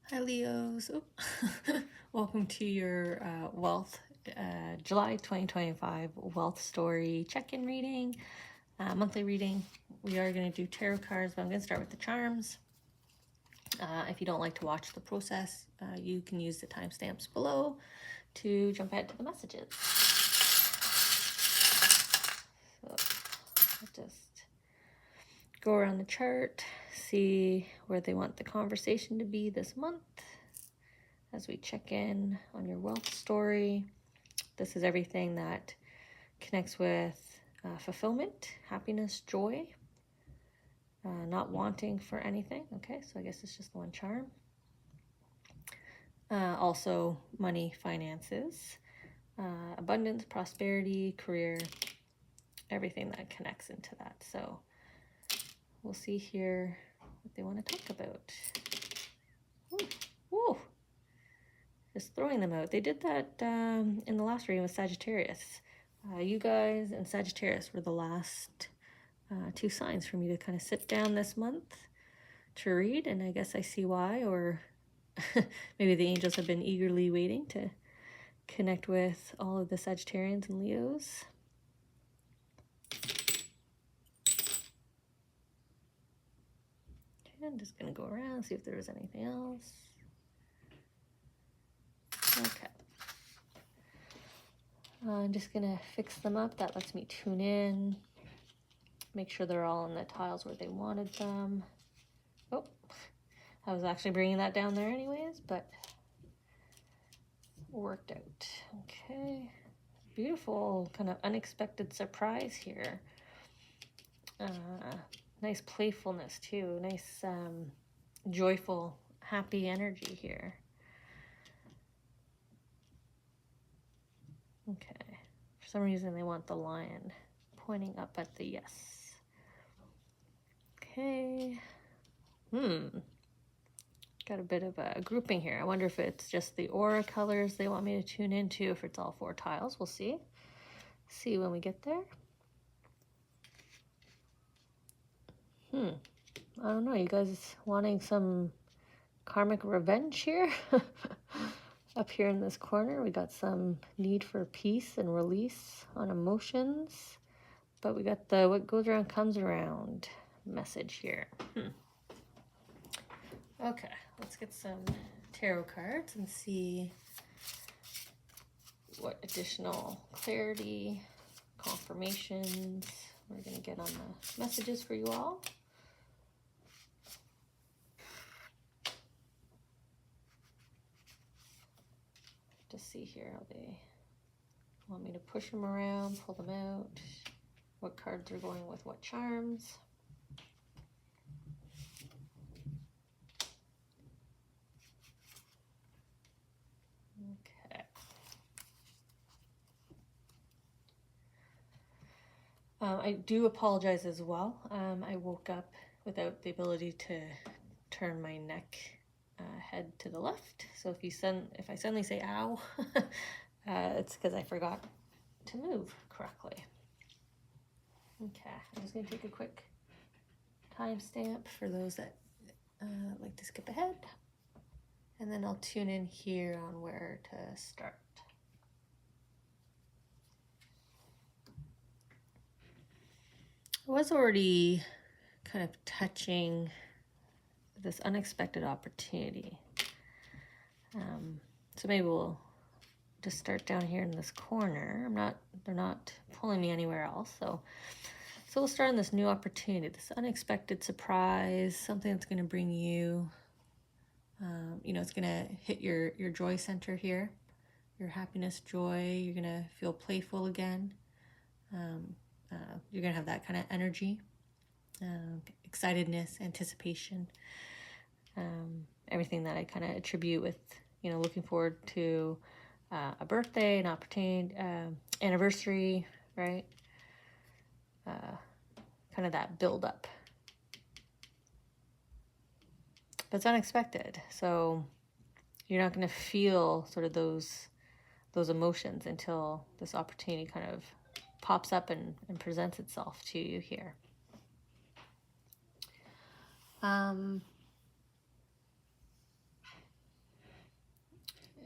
Hi Leos. Oh. Welcome to your wealth July 2025 wealth story check-in reading, monthly reading. We are going to do tarot cards, but I'm going to start with the charms. If you don't like to watch the process, you can use the timestamps below to jump ahead to the messages. So I'll just go around the chart, see where they want the conversation to be this month. As we check in on your wealth story, this is everything that connects with fulfillment, happiness, joy, not wanting for anything. Okay, so I guess it's just the one charm. Also, money, finances, abundance, prosperity, career, everything that connects into that. So we'll see here what they want to talk about. Whoa. Just throwing them out. They did that in the last reading with Sagittarius. You guys and Sagittarius were the last two signs for me to kind of sit down this month to read, and I guess I see why, or maybe the angels have been eagerly waiting to connect with all of the Sagittarians and Leos. Okay, I'm just going to go around, see if there was anything else. Okay. I'm just going to fix them up. That lets me tune in, make sure they're all in the tiles where they wanted them. Oh, I was actually bringing that down there anyways, but worked out. Okay, beautiful, kind of unexpected surprise here. Nice playfulness too, nice joyful, happy energy here. Okay, for some reason they want the lion pointing up at the yes. Okay. Got a bit of a grouping here. I wonder if it's just the aura colors they want me to tune into, if it's all four tiles. We'll see. See when we get there. I don't know. You guys wanting some karmic revenge here? Up here in this corner, we got some need for peace and release on emotions. But we got the what goes around comes around message here. Okay, let's get some tarot cards and see what additional clarity, confirmations we're going to get on the messages for you all. Just see here how they want me to push them around, pull them out, what cards are going with what charms. Okay. I do apologize as well. I woke up without the ability to turn my neck head to the left. So if I suddenly say ow, it's because I forgot to move correctly. Okay, I'm just going to take a quick timestamp for those that like to skip ahead. And then I'll tune in here on where to start. I was already kind of touching this unexpected opportunity. So maybe we'll just start down here in this corner. They're not pulling me anywhere else. So we'll start on this new opportunity, this unexpected surprise, something that's going to bring you, it's going to hit your joy center here, your happiness, joy. You're going to feel playful again. You're going to have that kind of energy, excitedness, anticipation, everything that I kind of attribute with, looking forward to a birthday, an opportunity, anniversary, right? Kind of that build up. But it's unexpected, so you're not going to feel sort of those emotions until this opportunity kind of pops up and presents itself to you here.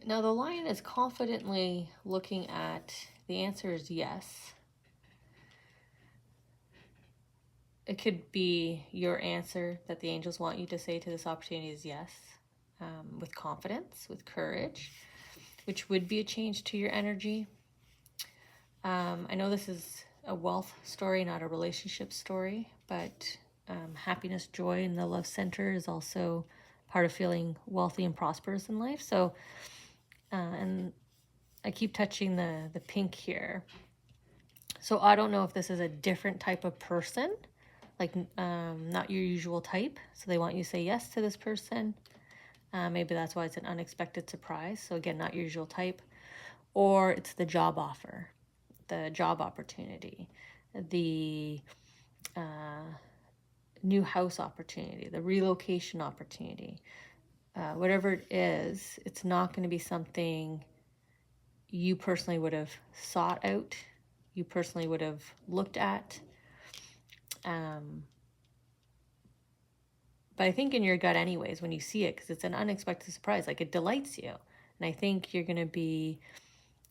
Now the lion is confidently looking at, the answer is yes. It could be your answer that the angels want you to say to this opportunity is yes, with confidence, with courage, which would be a change to your energy. I know this is a wealth story, not a relationship story, but happiness, joy, and the love center is also part of feeling wealthy and prosperous in life. So, and I keep touching the pink here. So I don't know if this is a different type of person, like not your usual type. So they want you to say yes to this person. Maybe that's why it's an unexpected surprise. So again, not your usual type. Or it's the job offer, the job opportunity, the new house opportunity, the relocation opportunity. Whatever it is, it's not going to be something you personally would have sought out, you personally would have looked at. But I think in your gut anyways, when you see it, because it's an unexpected surprise, like it delights you. And I think you're going to be,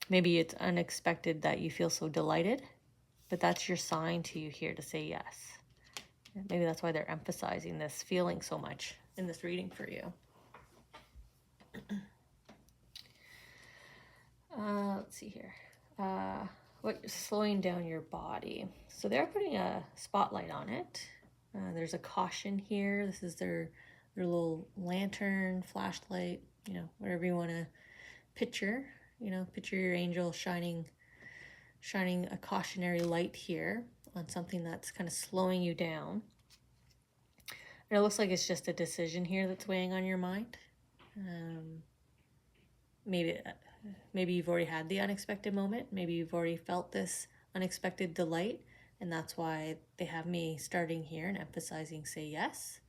maybe it's unexpected that you feel so delighted, but that's your sign to you here to say yes. Maybe that's why they're emphasizing this feeling so much in this reading for you. Let's see here. What slowing down your body? So they're putting a spotlight on it. There's a caution here. This is their little lantern, flashlight, whatever you want to picture. Picture your angel shining a cautionary light here on something that's kind of slowing you down. And it looks like it's just a decision here that's weighing on your mind. Maybe you've already had the unexpected moment. Maybe you've already felt this unexpected delight, and that's why they have me starting here and emphasizing say yes,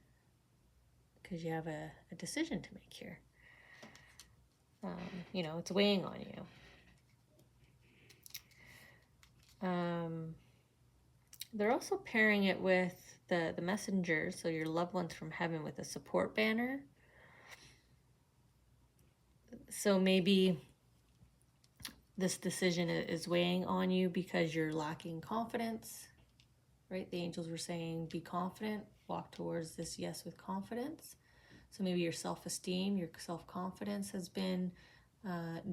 because you have a decision to make here. It's weighing on you. They're also pairing it with the messengers, so your loved ones from heaven, with a support banner. So maybe this decision is weighing on you because you're lacking confidence, right? The angels were saying, be confident, walk towards this yes with confidence. So maybe your self-esteem, your self-confidence has been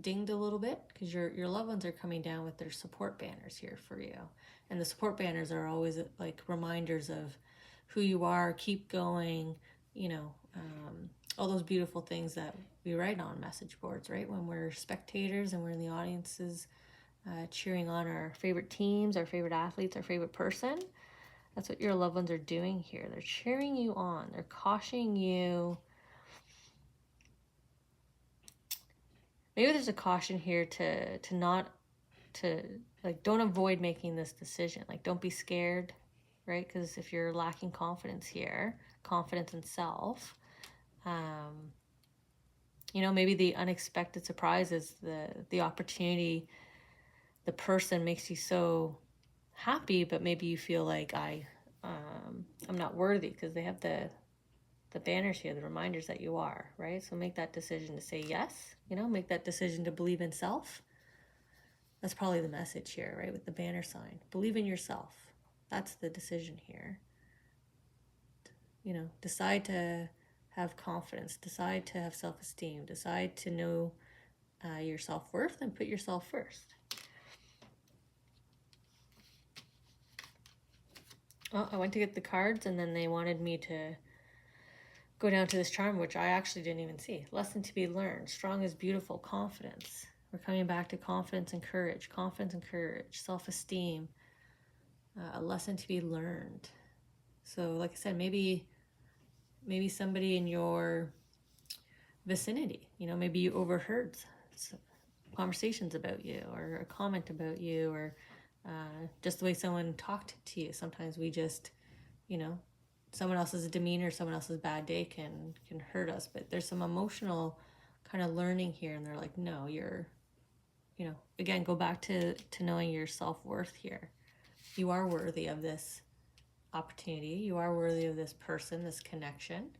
dinged a little bit because your loved ones are coming down with their support banners here for you. And the support banners are always like reminders of who you are, keep going, all those beautiful things that we write on message boards, right? When we're spectators and we're in the audiences cheering on our favorite teams, our favorite athletes, our favorite person. That's what your loved ones are doing here. They're cheering you on. They're cautioning you. Maybe there's a caution here to don't avoid making this decision. Like, don't be scared, right? Because if you're lacking confidence here, confidence in self, maybe the unexpected surprise is the opportunity, the person makes you so happy, but maybe you feel like I'm not worthy, because they have the banners here, the reminders that you are, right? So make that decision to say yes, make that decision to believe in self. That's probably the message here, right? With the banner sign, believe in yourself. That's the decision here. Decide to have confidence, decide to have self-esteem, decide to know your self-worth and put yourself first. Oh, I went to get the cards and then they wanted me to go down to this charm, which I actually didn't even see. Lesson to be learned. Strong is beautiful. Confidence. We're coming back to confidence and courage. Confidence and courage. Self-esteem. A lesson to be learned. So like I said, maybe somebody in your vicinity, maybe you overheard conversations about you, or a comment about you, or just the way someone talked to you. Sometimes we just, someone else's demeanor, someone else's bad day can hurt us, but there's some emotional kind of learning here, and they're like, no, you're, again, go back to knowing your self-worth here. You are worthy of this opportunity. You are worthy of this person, this connection.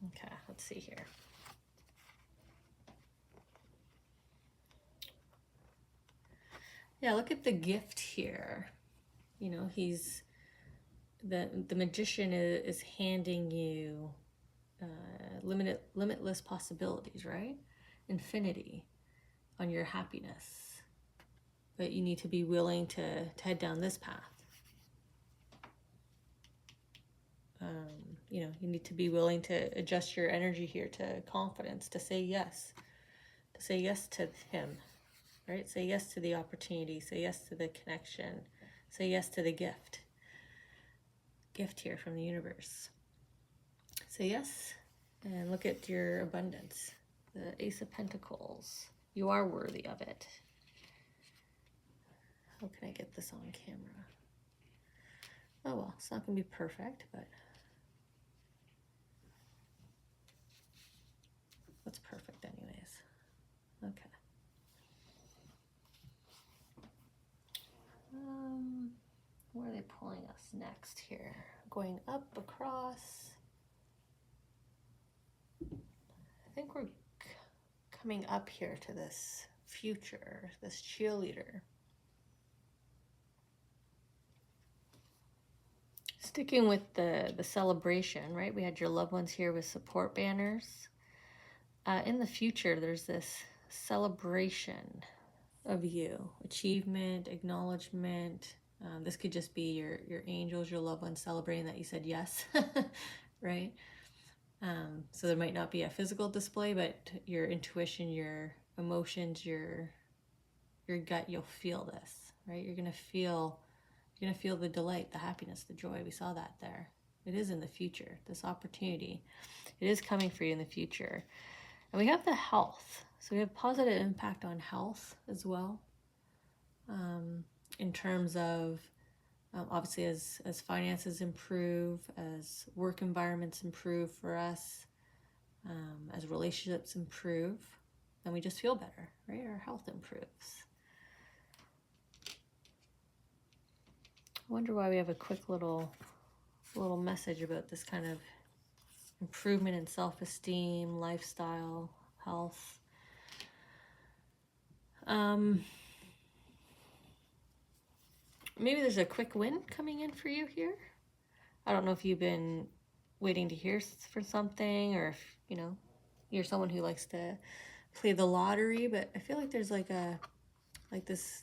Okay, let's see here. Yeah, look at the gift here. You know, he's the magician is handing you limitless possibilities, right? Infinity on your happiness. But you need to be willing to head down this path. You know, you need to be willing to adjust your energy here to confidence, to say yes to him, right? Say yes to the opportunity, say yes to the connection, say yes to the gift here from the universe. Say yes, and look at your abundance. The Ace of Pentacles. You are worthy of it. How can I get this on camera? Oh well, it's not going to be perfect, but what's perfect anyways? Okay. Where are they pulling us next here? Going up, across. I think we're coming up here to this future, this cheerleader. Sticking with the celebration, right? We had your loved ones here with support banners. In the future, there's this celebration of you, achievement, acknowledgement. This could just be your angels, your loved ones celebrating that you said yes, right? So there might not be a physical display, but your intuition, your emotions, your gut, you'll feel this, right? You're gonna feel the delight, the happiness, the joy. We saw that there. It is in the future. This opportunity, it is coming for you in the future. And we have the health. So we have positive impact on health as well. In terms of, obviously, as finances improve, as work environments improve for us, as relationships improve, then we just feel better, right? Our health improves. I wonder why we have a quick little message about this kind of improvement in self-esteem, lifestyle, health. Maybe there's a quick win coming in for you here. I don't know if you've been waiting to hear for something, or if, you know, you're someone who likes to play the lottery, but I feel like there's like this,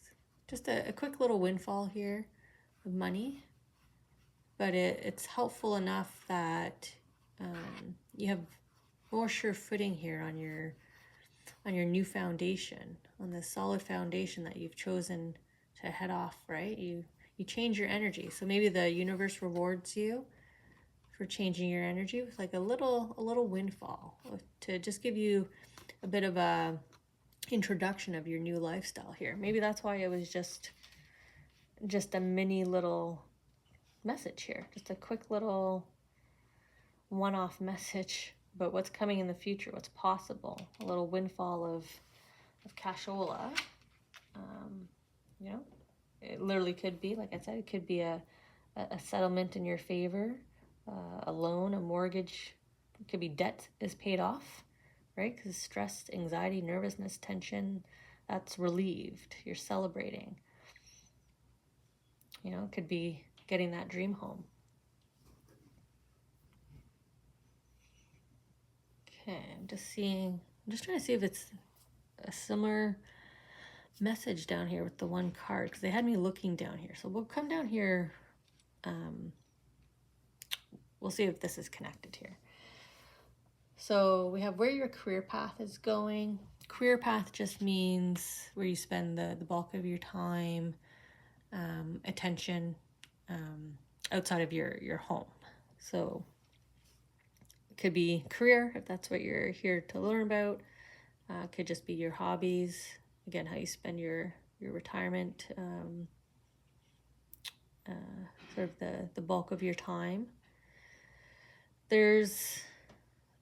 just a quick little windfall here of money. But it's helpful enough that you have more sure footing here on your new foundation, on the solid foundation that you've chosen to head off, right? You change your energy. So maybe the universe rewards you for changing your energy with like a little windfall to just give you a bit of a introduction of your new lifestyle here. Maybe that's why it was just a mini little message here, just a quick little one-off message about what's coming in the future, what's possible, a little windfall of cashola. You know, it literally could be, like I said, it could be a settlement in your favor, a loan, a mortgage. It could be debt is paid off, right? Because stress, anxiety, nervousness, tension, that's relieved. You're celebrating. You know, it could be getting that dream home. Okay, I'm just trying to see if it's a similar message down here with the one card, because they had me looking down here. So we'll come down here. We'll see if this is connected here. So we have where your career path is going. Career path just means where you spend the bulk of your time, attention, outside of your home. So it could be career, if that's what you're here to learn about. It could just be your hobbies. Again, how you spend your retirement, sort of the bulk of your time. There's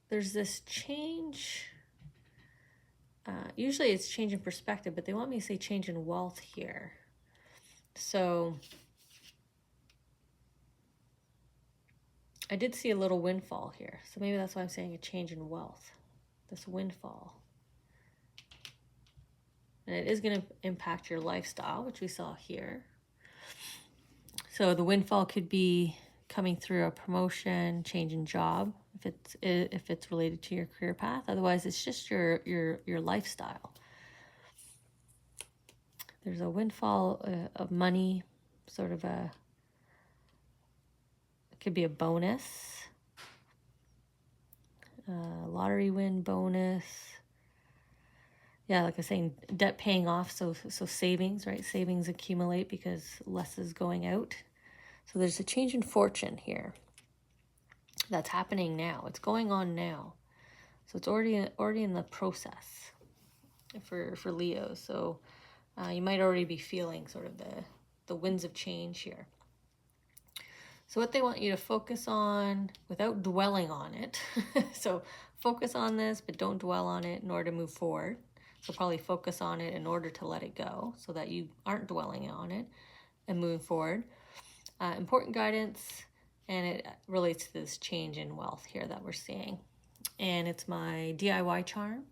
this change. Usually it's change in perspective, but they want me to say change in wealth here. So I did see a little windfall here. So maybe that's why I'm saying a change in wealth. This windfall. and it is going to impact your lifestyle, which we saw here. So the windfall could be coming through a promotion, change in job, if it's related to your career path. Otherwise, it's just your lifestyle. There's a windfall of money, sort of it could be a bonus, lottery win bonus. Yeah, like I was saying, debt paying off, so savings, right? Savings accumulate because less is going out. So there's a change in fortune here that's happening now. It's going on now. So it's already in the process for Leo. So you might already be feeling sort of the winds of change here. So what they want you to focus on without dwelling on it. So focus on this, but don't dwell on it in order to move forward. So probably focus on it in order to let it go so that you aren't dwelling on it and moving forward. Important guidance, and it relates to this change in wealth here that we're seeing. And it's my DIY charm.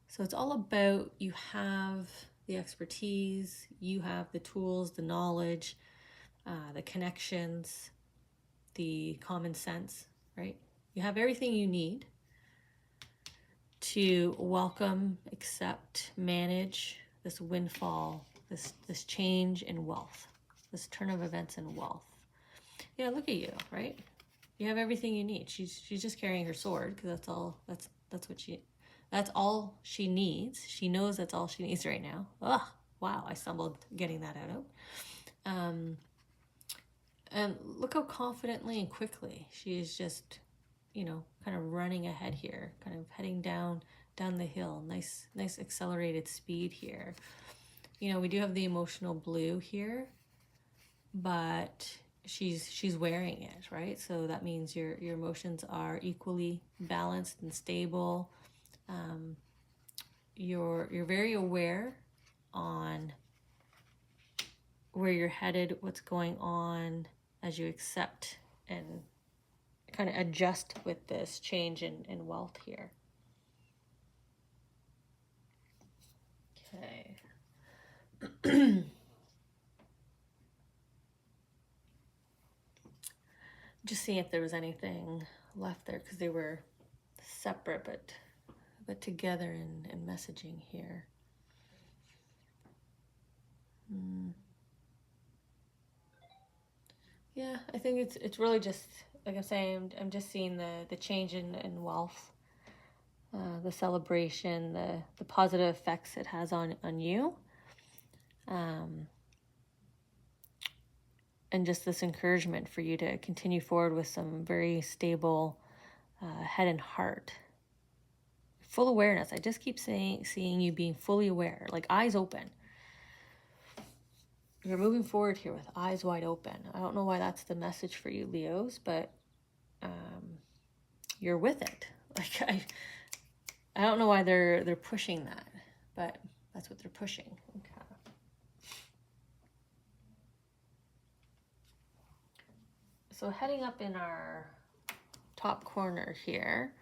So it's all about you have the expertise, you have the tools, the knowledge, the connections, the common sense, right? You have everything you need to welcome, accept, manage this windfall, this change in wealth, this turn of events in wealth. Yeah, look at you, right? You have everything you need. She's just carrying her sword because that's all she needs. She knows that's all she needs right now. Oh, wow, I stumbled getting that out. And look how confidently and quickly she is just, kind of running ahead here, kind of heading down the hill. Nice accelerated speed here. We do have the emotional blue here, but she's wearing it, right? So that means your emotions are equally balanced and stable. You're very aware on where you're headed, what's going on, as you accept and kind of adjust with this change in wealth here. Okay. Just seeing if there was anything left there because they were separate but together in messaging here. Yeah, I think it's really just, like I'm saying, I'm just seeing the change in wealth, the celebration, the positive effects it has on you, and just this encouragement for you to continue forward with some very stable head and heart. Full awareness. I just keep seeing you being fully aware, like eyes open. You're moving forward here with eyes wide open. I don't know why that's the message for you, Leos, but you're with it. Like I don't know why they're pushing that, but that's what they're pushing. Okay. So heading up in our top corner here,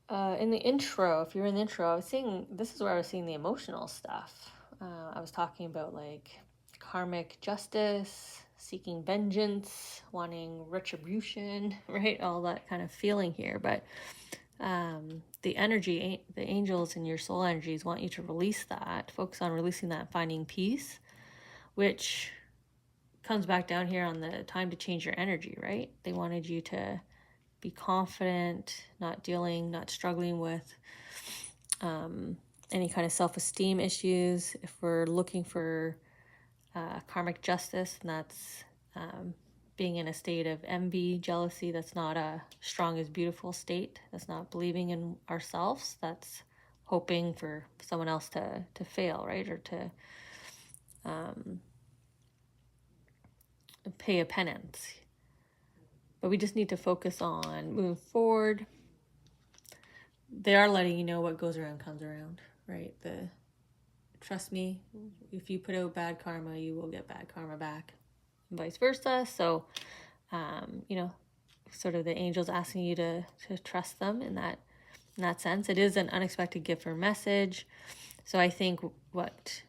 in the intro, if you're in the intro, this is where I was seeing the emotional stuff. I was talking about like karmic justice, seeking vengeance, wanting retribution, right? All that kind of feeling here. But the energy, the angels and your soul energies want you to release that, focus on releasing that, finding peace, which comes back down here on the time to change your energy, right? They wanted you to be confident, not struggling with any kind of self-esteem issues. If we're looking for karmic justice, and that's being in a state of envy, jealousy, that's not a strong as beautiful state. That's not believing in ourselves. That's hoping for someone else to fail, right? Or to pay a penance. But we just need to focus on moving forward. They are letting you know what goes around comes around, right? Trust me, if you put out bad karma, you will get bad karma back, and vice versa. So, sort of the angels asking you to trust them in that sense. It is an unexpected gift or message. So I think what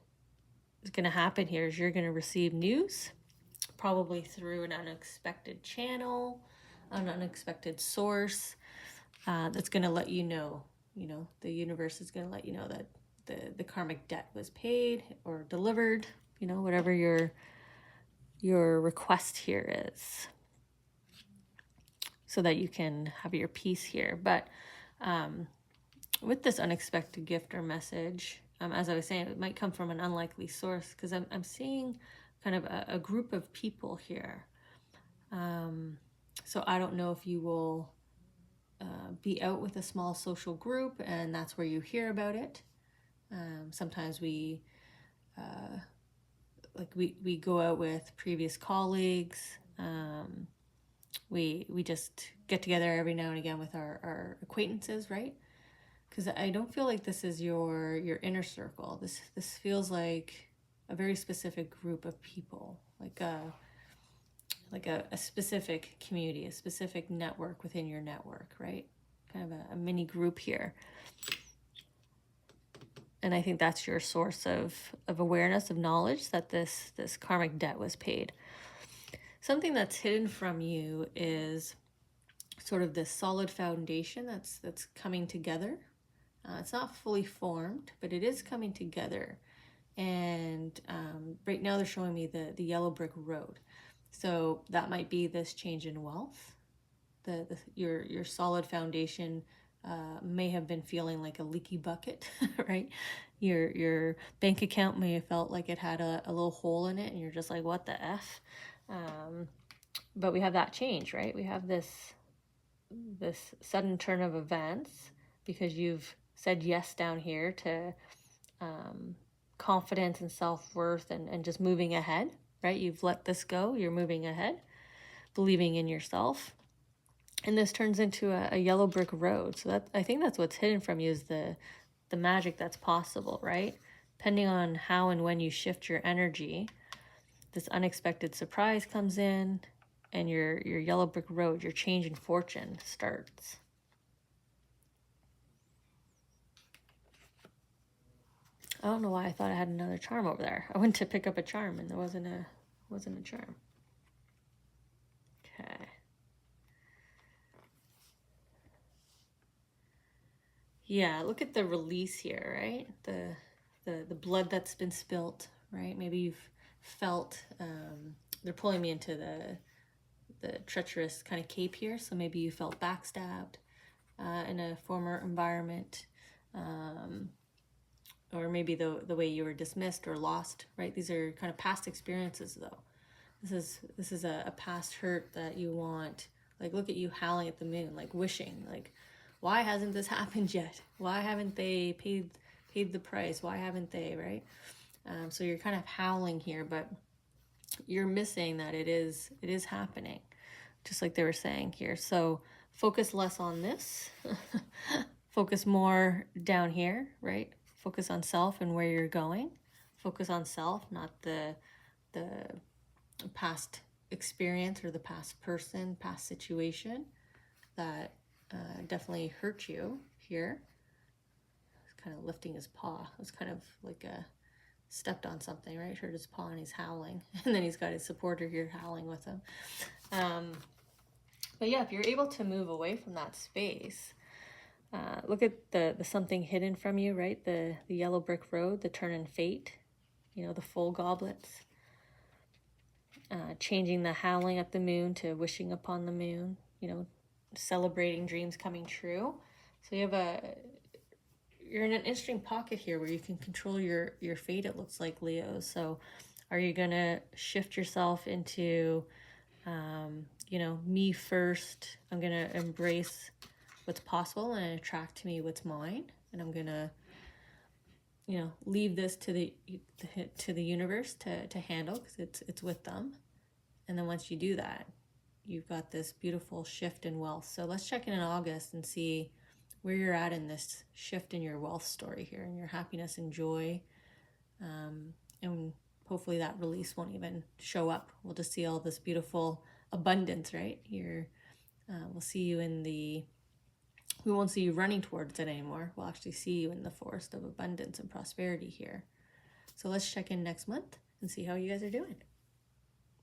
is going to happen here is you're going to receive news, probably through an unexpected channel, an unexpected source, that's going to let you know, the universe is going to let you know that the karmic debt was paid or delivered, whatever your request here is, so that you can have your peace here. But with this unexpected gift or message, as I was saying, it might come from an unlikely source, because I'm seeing kind of a group of people here. So I don't know if you will be out with a small social group and that's where you hear about it. Sometimes we go out with previous colleagues. We just get together every now and again with our acquaintances, right? Because I don't feel like this is your inner circle. This feels like a very specific group of people, like a specific community, a specific network within your network, right? Kind of a mini group here. And I think that's your source of awareness, of knowledge that this karmic debt was paid. Something that's hidden from you is sort of this solid foundation that's coming together. It's not fully formed, but it is coming together. And right now they're showing me the yellow brick road. So that might be this change in wealth. Your solid foundation may have been feeling like a leaky bucket, right? Your bank account may have felt like it had a little hole in it, and you're just like, what the F? But we have that change, right? We have this sudden turn of events because you've said yes down here to confidence and self-worth and just moving ahead, right? You've let this go, you're moving ahead, believing in yourself. And this turns into a yellow brick road. So I think that's what's hidden from you, is the magic that's possible, right? Depending on how and when you shift your energy, this unexpected surprise comes in, and your yellow brick road, your change in fortune starts. I don't know why I thought I had another charm over there. I went to pick up a charm and there wasn't a charm. Okay. Yeah, look at the release here, right? The blood that's been spilt, right? Maybe you've felt they're pulling me into the treacherous kind of cape here. So maybe you felt backstabbed in a former environment, or maybe the way you were dismissed or lost, right? These are kind of past experiences, though. This is a past hurt that you want. Like, look at you howling at the moon, like wishing, like, why hasn't this happened yet? Why haven't they paid the price? Why haven't they, right? So you're kind of howling here, but you're missing that it is happening, just like they were saying here. So focus less on this, focus more down here, right? Focus on self and where you're going. Focus on self, not the past experience or the past person, past situation that definitely hurt you here. He's kind of lifting his paw. It was kind of like a stepped on something, right? Hurt his paw and he's howling. And then he's got his supporter here howling with him. But yeah, if you're able to move away from that space, look at the something hidden from you, right? The yellow brick road, the turn in fate, the full goblets. Changing the howling at the moon to wishing upon the moon, celebrating dreams coming true. So you're in an interesting pocket here where you can control your fate, it looks like, Leo. So are you going to shift yourself into, me first? I'm going to embrace what's possible and attract to me what's mine. And I'm going to, leave this to the universe to handle, because it's with them. And then once you do that, you've got this beautiful shift in wealth. So let's check in August and see where you're at in this shift in your wealth story here, and your happiness and joy. And hopefully that release won't even show up. We'll just see all this beautiful abundance, right? We'll see you in the we won't see you running towards it anymore. We'll actually see you in the forest of abundance and prosperity here. So let's check in next month and see how you guys are doing.